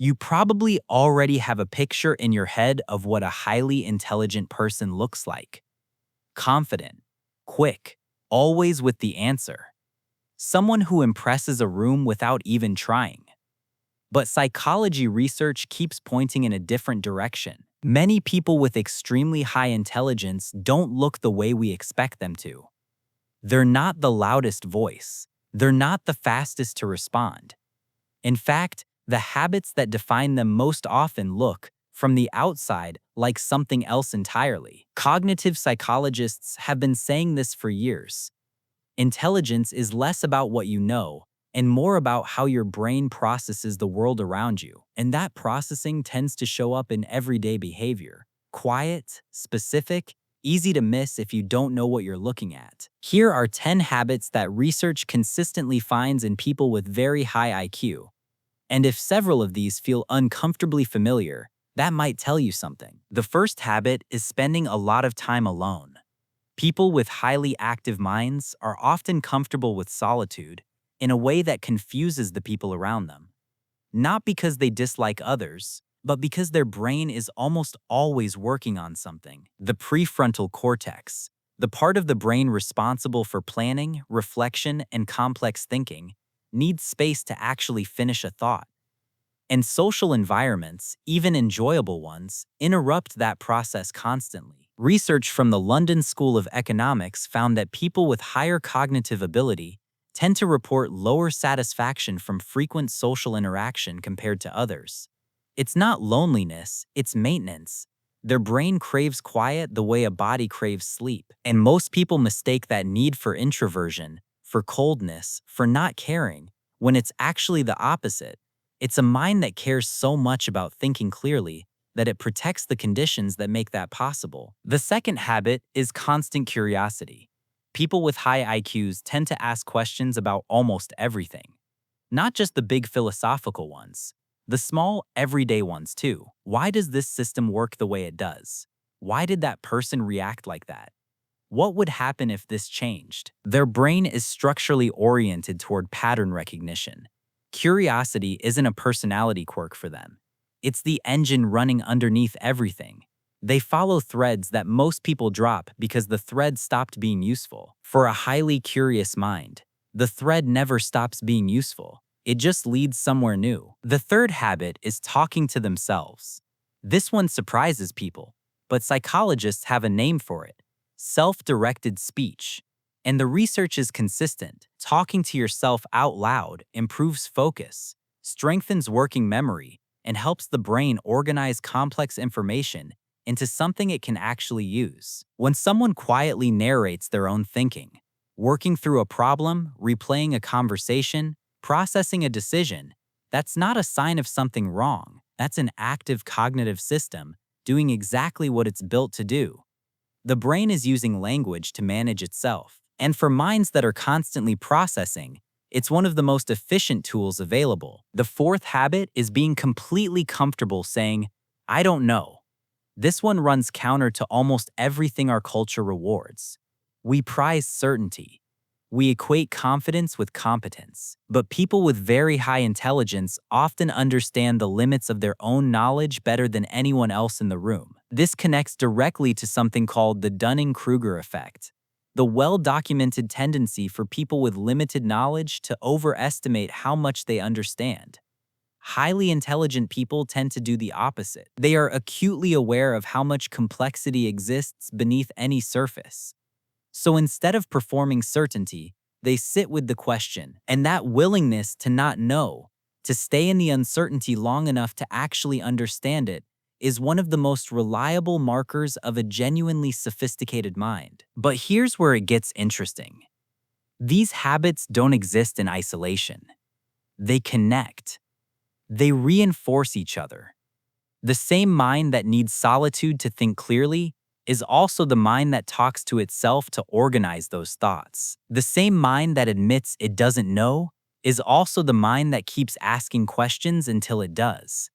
You probably already have a picture in your head of what a highly intelligent person looks like. Confident, quick, always with the answer. Someone who impresses a room without even trying. But psychology research keeps pointing in a different direction. Many people with extremely high intelligence don't look the way we expect them to. They're not the loudest voice. They're not the fastest to respond. In fact, the habits that define them most often look, from the outside, like something else entirely. Cognitive psychologists have been saying this for years. Intelligence is less about what you know and more about how your brain processes the world around you. And that processing tends to show up in everyday behavior. Quiet, specific, easy to miss if you don't know what you're looking at. Here are 10 habits that research consistently finds in people with very high IQ. And if several of these feel uncomfortably familiar, that might tell you something. The first habit is spending a lot of time alone. People with highly active minds are often comfortable with solitude in a way that confuses the people around them. Not because they dislike others, but because their brain is almost always working on something. The prefrontal cortex, the part of the brain responsible for planning, reflection, and complex thinking, needs space to actually finish a thought. And social environments, even enjoyable ones, interrupt that process constantly. Research from the London School of Economics found that people with higher cognitive ability tend to report lower satisfaction from frequent social interaction compared to others. It's not loneliness, it's maintenance. Their brain craves quiet the way a body craves sleep. And most people mistake that need for introversion, for coldness, for not caring, when it's actually the opposite. It's a mind that cares so much about thinking clearly that it protects the conditions that make that possible. The second habit is constant curiosity. People with high IQs tend to ask questions about almost everything. Not just the big philosophical ones, the small, everyday ones too. Why does this system work the way it does? Why did that person react like that? What would happen if this changed? Their brain is structurally oriented toward pattern recognition. Curiosity isn't a personality quirk for them. It's the engine running underneath everything. They follow threads that most people drop because the thread stopped being useful. For a highly curious mind, the thread never stops being useful. It just leads somewhere new. The third habit is talking to themselves. This one surprises people, but psychologists have a name for it: self-directed speech. And the research is consistent. Talking to yourself out loud improves focus, strengthens working memory, and helps the brain organize complex information into something it can actually use. When someone quietly narrates their own thinking, working through a problem, replaying a conversation, processing a decision, that's not a sign of something wrong. That's an active cognitive system doing exactly what it's built to do. The brain is using language to manage itself. And for minds that are constantly processing, it's one of the most efficient tools available. The fourth habit is being completely comfortable saying, "I don't know." This one runs counter to almost everything our culture rewards. We prize certainty. We equate confidence with competence. But people with very high intelligence often understand the limits of their own knowledge better than anyone else in the room. This connects directly to something called the Dunning-Kruger effect, the well-documented tendency for people with limited knowledge to overestimate how much they understand. Highly intelligent people tend to do the opposite. They are acutely aware of how much complexity exists beneath any surface. So instead of performing certainty, they sit with the question, and that willingness to not know, to stay in the uncertainty long enough to actually understand it, is one of the most reliable markers of a genuinely sophisticated mind. But here's where it gets interesting. These habits don't exist in isolation. They connect. They reinforce each other. The same mind that needs solitude to think clearly is also the mind that talks to itself to organize those thoughts. The same mind that admits it doesn't know is also the mind that keeps asking questions until it does.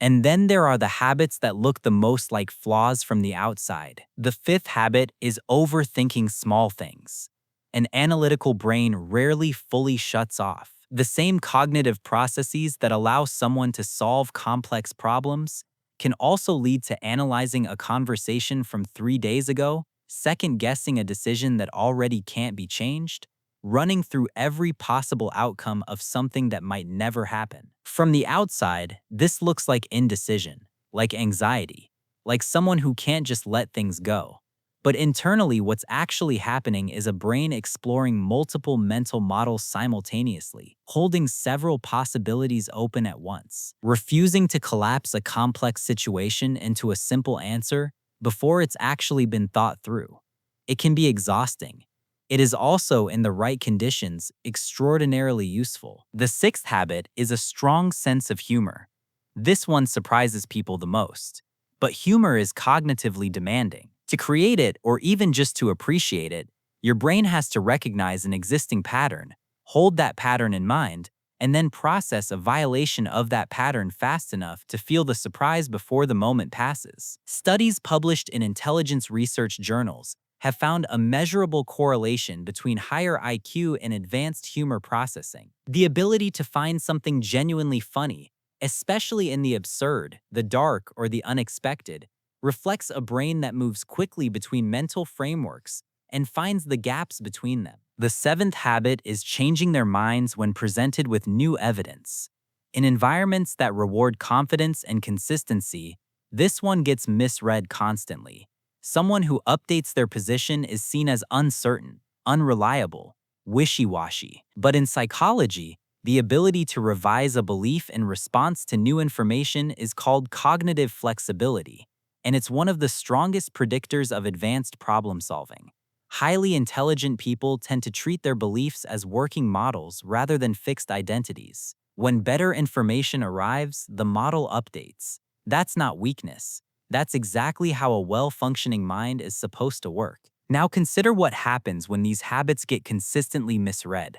And then there are the habits that look the most like flaws from the outside. The fifth habit is overthinking small things. An analytical brain rarely fully shuts off. The same cognitive processes that allow someone to solve complex problems can also lead to analyzing a conversation from 3 days ago, second-guessing a decision that already can't be changed, running through every possible outcome of something that might never happen. From the outside, this looks like indecision, like anxiety, like someone who can't just let things go. But internally, what's actually happening is a brain exploring multiple mental models simultaneously, holding several possibilities open at once, refusing to collapse a complex situation into a simple answer before it's actually been thought through. It can be exhausting. It is also, in the right conditions, extraordinarily useful. The sixth habit is a strong sense of humor. This one surprises people the most. But humor is cognitively demanding. To create it, or even just to appreciate it, your brain has to recognize an existing pattern, hold that pattern in mind, and then process a violation of that pattern fast enough to feel the surprise before the moment passes. Studies published in intelligence research journals have found a measurable correlation between higher IQ and advanced humor processing. The ability to find something genuinely funny, especially in the absurd, the dark, or the unexpected, reflects a brain that moves quickly between mental frameworks and finds the gaps between them. The seventh habit is changing their minds when presented with new evidence. In environments that reward confidence and consistency, this one gets misread constantly. Someone who updates their position is seen as uncertain, unreliable, wishy-washy. But in psychology, the ability to revise a belief in response to new information is called cognitive flexibility, and it's one of the strongest predictors of advanced problem solving. Highly intelligent people tend to treat their beliefs as working models rather than fixed identities. When better information arrives, the model updates. That's not weakness. That's exactly how a well-functioning mind is supposed to work. Now consider what happens when these habits get consistently misread.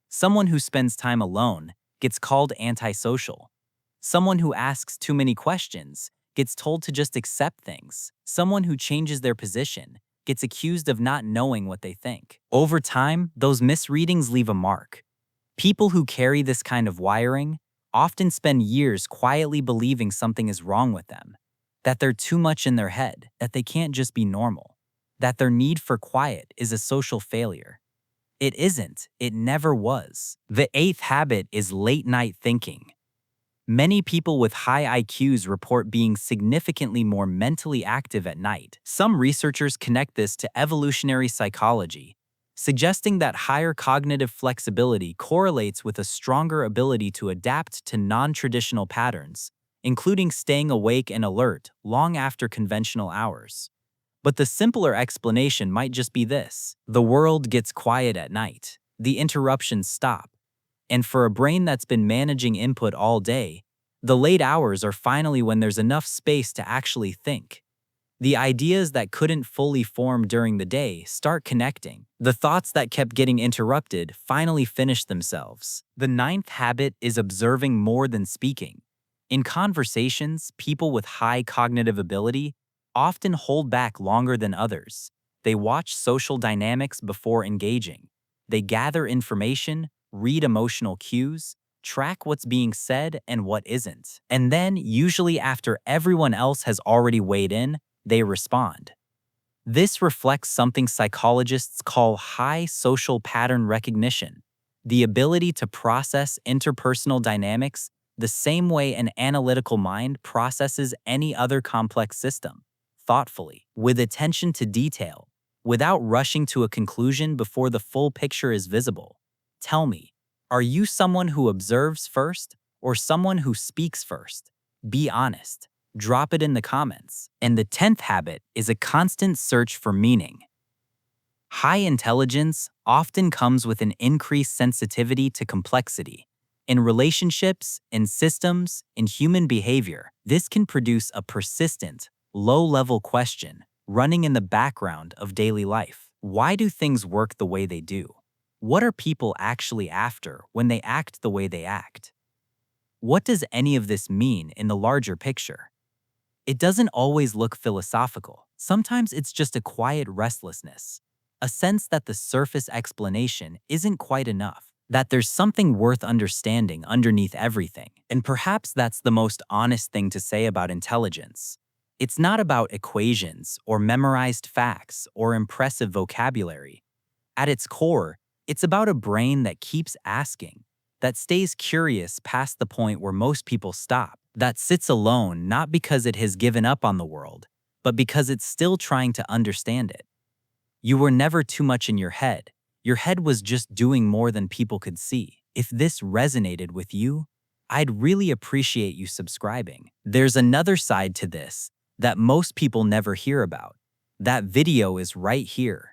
Someone who spends time alone gets called antisocial. Someone who asks too many questions gets told to just accept things. Someone who changes their position gets accused of not knowing what they think. Over time, those misreadings leave a mark. People who carry this kind of wiring often spend years quietly believing something is wrong with them, that they're too much in their head, that they can't just be normal, that their need for quiet is a social failure. It isn't. It never was. The eighth habit is late-night thinking. Many people with high IQs report being significantly more mentally active at night. Some researchers connect this to evolutionary psychology, suggesting that higher cognitive flexibility correlates with a stronger ability to adapt to non-traditional patterns, including staying awake and alert long after conventional hours. But the simpler explanation might just be this: the world gets quiet at night, the interruptions stop, and for a brain that's been managing input all day, the late hours are finally when there's enough space to actually think. The ideas that couldn't fully form during the day start connecting. The thoughts that kept getting interrupted finally finish themselves. The ninth habit is observing more than speaking. In conversations, people with high cognitive ability often hold back longer than others. They watch social dynamics before engaging. They gather information, read emotional cues, track what's being said and what isn't. And then, usually after everyone else has already weighed in, they respond. This reflects something psychologists call high social pattern recognition, the ability to process interpersonal dynamics the same way an analytical mind processes any other complex system, thoughtfully, with attention to detail, without rushing to a conclusion before the full picture is visible. Tell me, are you someone who observes first or someone who speaks first? Be honest. Drop it in the comments. And the 10th habit is a constant search for meaning. High intelligence often comes with an increased sensitivity to complexity. In relationships, in systems, in human behavior, this can produce a persistent, low-level question running in the background of daily life. Why do things work the way they do? What are people actually after when they act the way they act? What does any of this mean in the larger picture? It doesn't always look philosophical. Sometimes it's just a quiet restlessness, a sense that the surface explanation isn't quite enough. that there's something worth understanding underneath everything. And perhaps that's the most honest thing to say about intelligence. It's not about equations or memorized facts or impressive vocabulary. At its core, it's about a brain that keeps asking, that stays curious past the point where most people stop, that sits alone not because it has given up on the world, but because it's still trying to understand it. You were never too much in your head. Your head was just doing more than people could see. If this resonated with you, I'd really appreciate you subscribing. There's another side to this that most people never hear about. That video is right here.